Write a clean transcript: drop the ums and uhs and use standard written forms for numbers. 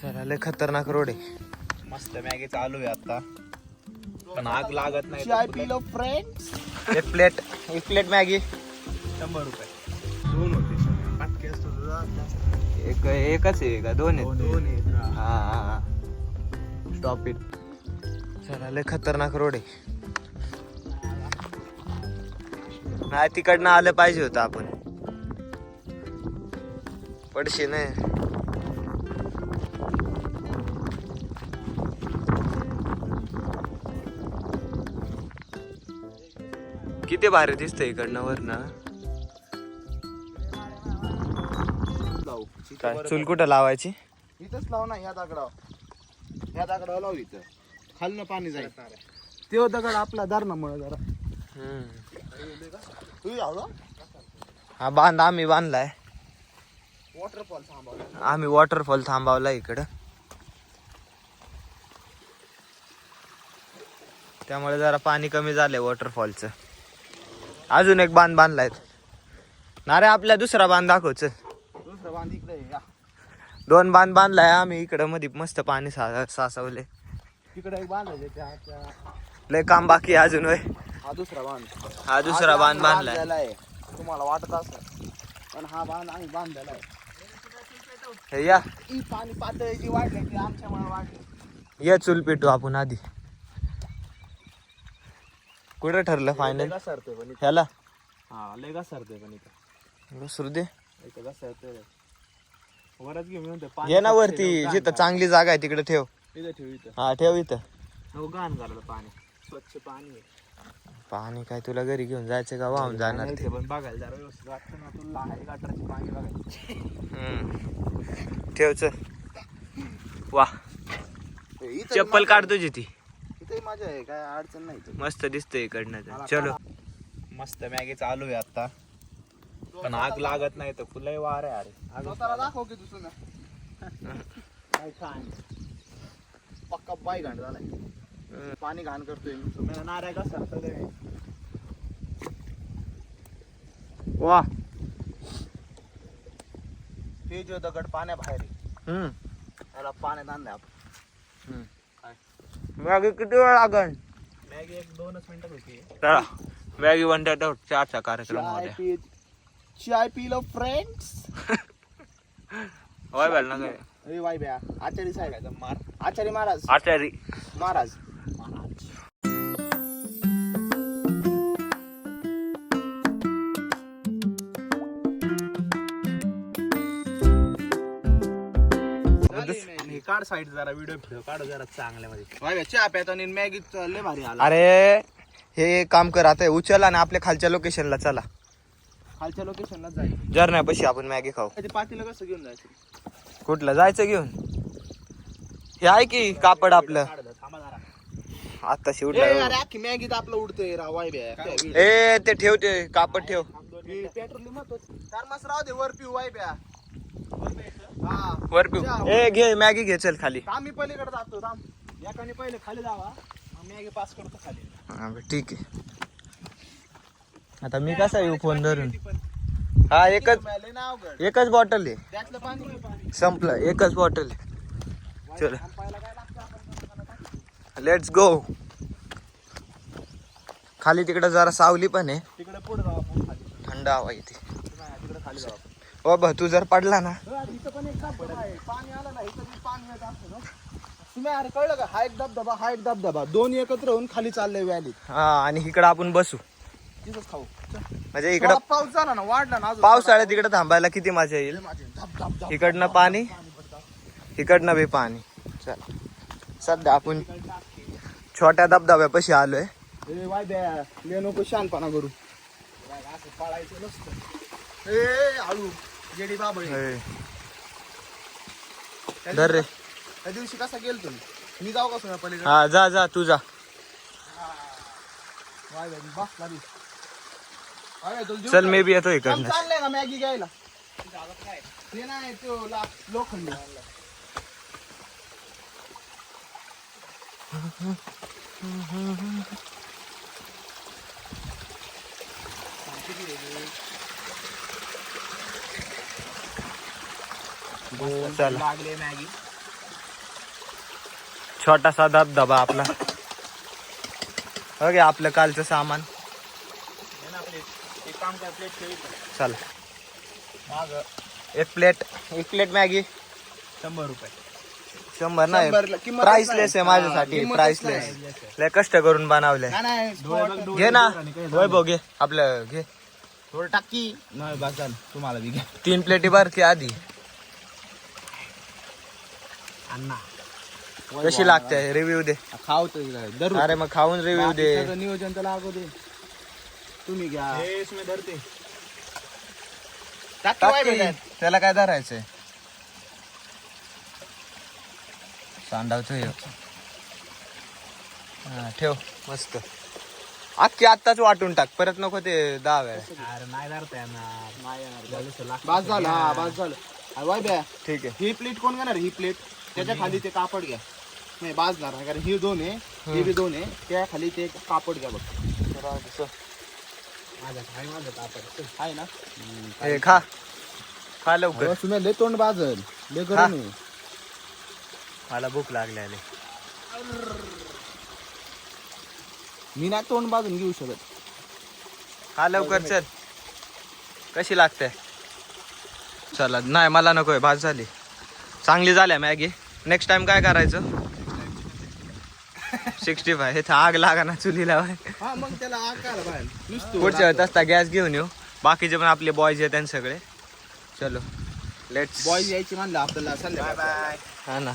चला लय खतरनाक रोड आहे. मस्त मॅगी चालू आहे आता, पण आग लागत नाही. चाय पिलो फ्रेंड्स. एक प्लेट मॅगी 100 रुपये. दोन होते पाटके असतो तुझा. एकच आहे का दोन आहेत? दोन आहेत. हा स्टॉप इट. चला लय खतरनाक रोड आहे. नाही तिकडनं आलं पाहिजे होतं आपण. पडशी नाही. किती भारी दिसतंय इकडनं वरनं. काय चूल कुठं लावायची? इथंच लाव ना, ह्या दगडावर लाव. इथं खालनं पाणी जाईल. तो दगड आपला धरणामुळे जरा तू जाऊ. हा बांध आम्ही बांधलाय. वॉटरफॉल थांबवला. आम्ही वॉटरफॉल थांबवला इकडं, त्यामुळे जरा पाणी कमी झालंय वॉटरफॉलचं. अजून एक बांध बांधलाय ना रे. आपल्या दुसरा बांध दाखवच. दुसरा बांध इकडे आहे या. 2 बांध बांधलाय आम्ही इकडं. मध्ये मस्त पाणी साचवले. तिकडे एक बांधायचे त्या. लय काम बाकी आहे अजून. होय हा दुसरा बांध. हा दुसरा बांध बांधलाय. आहे तुम्हाला वाटत असं, पण हा बांध आम्ही बांधलेला आहे. हे या ही पाणी पातळी जी वाढली ती आमच्यामुळे वाढली. ये चूल पेटू आपण आधी. कुठं ठरलं फायनल? घसरते पण इथं. ह्याला हा लय घसरते पण इथं. घसरू दे. इथं घसरते. वरच घेऊन येऊन ये ना वरती, जिथं चांगली जागा आहे तिकडे ठेव. इथं ठेव. इथं हा ठेव इथं. हो घाण झालं पाणी. स्वच्छ पाणी आहे. पाणी काय तुला घरी घेऊन जायचं का? वाहून जाणार ते. पण बघायला जरा व्यवस्थित वाटतं ना. तुला आहे गटाराचे पाणी बघायचं. ठेव चल. वा चप्पल काढ तुझी ती. इथे मजा आहे, काय अडचण नाही इथं. मस्त दिसतंय इकडनं. चलो मस्त मॅगी चालू आहे आता, पण आग लागत नाही. तर फुलंही वार आहे. अरे स्वतःला दाखव की दुसरं काय छान पक्का बाय घाण झालाय. पाणी घाण करतोय. नाऱ्या घसरत. वा हे जो दगड पाण्याबाहेर आहे, त्याला पाण्यात आणलंय आपण. मॅगी किती वेळ लागण? मॅगी 1-2 मिनिटात होती. चला मॅगी बनतात चारचा कार्यक्रम मध्ये. चाय पिलो फ्रेंड्स. होय बेल ना काय. अरे वाय ब्या आचारी साहेब. आचारी महाराज. आचारी महाराज. काढ साईड जरा, व्हिडिओ काढ जरा चांगल्या मध्ये. वाय चहा प्यात आणि मॅगी लय भारी आला. अरे हे काम कर आता. उचल आणि आपल्या खालच्या लोकेशनला चला. खालच्या लोकेशनला जायचं. झरण्यापाशी आपण मॅगी खाऊ. ते पातीला कसं घेऊन जायचं? कुठलं जायचं घेऊन? हे आहे की कापड आपलं. थांबा जरा. आता ए, शिवडलं. अरे अख्खी मॅगी तर आपलं उडतंय राव. वाय ब्या ए ते ठेव, ते कापड ठेव. पेट्रोल महत्वाचं. 4 मास राहू दे. वर पिऊ. वाय ब्या. हा वर पिऊ. ए घे मॅगी घे चल खाली. आम्ही पलीकडे जातो. थांब. एकाने पहिले खाली जावा. मॅगी पास करतो खाली. हा ठीक आहे. आता मी कसा येऊ फोन धरून? हा लय ना अवघड. एकच बॉटल आहे. त्यातलं पाणी संपलं. एकच बॉटल आहे. चल थांबायला काय लागतं आपण. Let's go. खाली तिकडे जरा सावली पण आहे. तिकडे पुढे जाऊ आपण खाली. थंड हवा येते. तिकडे खाली जाऊ आपण. ओ बा तू जर पडला ना. इथं पण एक धबधबा आहे. पाणी आलं ना इथं पण पाणी येत असतं ना. तुम्ही अरे कळलं का? हा एक धबधबा, हा एक धबधबा, दोन्ही एकत्र होऊन खाली चाललंय व्हॅली. हा आणि इकडे आपण बसू. तिथंच खाऊ. म्हणजे इकडं थोडा पाऊस झाला ना, वाढला ना अजून. पावसाळ्यात इकडे थांबायला किती मजा येईल. धब धब धब. इकडनं पाणी, इकडनं बी पाणी. चल सध्या आपण छोट्या धबधब्यापाशी आलोय. ए वाय ब्या ले नको शानपणा करू. असं पळायचं नसतं. ए हळू जेडी बाबळी. हे. धर रे. त्या दिवशी कसा गेल तुम्ही? मी जाऊ का सोया पलीकडे? हा जा जा तू जा. वाय ब्या बस लागली. अरे तुला देऊ चल का? मी बी येतो काम इकडनं. चाललंय ना मॅगी घ्यायला. ते नाही तो लोखंडी. चला लागले मॅगी. छोटासा धबधबा आपला. ओके आपलं कालचं सामान. एक काम कर, प्लेट ठेवी चल माग एक प्लेट मॅगी 100 रुपये. 100 नाही, 100 किंमत प्राइसलेस आहे नाही. माझ्यासाठी. किंमतच प्राइसलेस नाही. लय कष्ट करून बनवले. नाही, नाही, spot. घे ना वैभव, घे आपलं घे. थोडं टाकी. नाही बस झालं, तुम्हाला बी घ्या. 3 प्लेटी भरती आधी. अण्णा कशी लागते रिव्ह्यू दे. खाऊ तर अरे मग खाऊन रिव्ह्यू दे. नियोजन तर लागू दे. तुम्ही घ्या. हे इसमें धरते. टाकी टाक वाय की. भेटेल. त्याला काय धरायचंय. सांडावचं हे. हा ठेव मस्त. अख्खी आत्ताच वाटून टाक, परत नको ते 10 वेळा. अरे नाही धरता येणार. बास झालं. हा बास झालं. वाय बॅ ठीक आहे. ही प्लेट कोण घेणार? ही प्लेट त्याच्या खाली ते कापड घ्या. नाही बाजणार नाही, कारण ही 2 आहे, ही बी 2 आहे. त्या खाली ते कापड घ्या बघ. आहे ना? हे खा खा लवकर. सुने लय तोंड बाजल. लय गरम आहे. मला भूक लागली आली. मी नाही तोंड बाजून घेऊ शकत. खा लवकर चल. कशी लागते? चला नाही मला नकोय, भात झाली. चांगली झाल्या मॅगी. नेक्स्ट टाइम काय करायचं? 65 हे आग लागा ना चुलीला. हा मग त्याला आकार बाहेर नुसतं पुढच्या वेळेस असता गॅस घेऊन येऊ. बाकीचे पण आपले बॉयज आहेत त्यांनी सगळे. चलो लेट्स बॉय यायची म्हणलं आपल्याला. Bye bye. हा ना.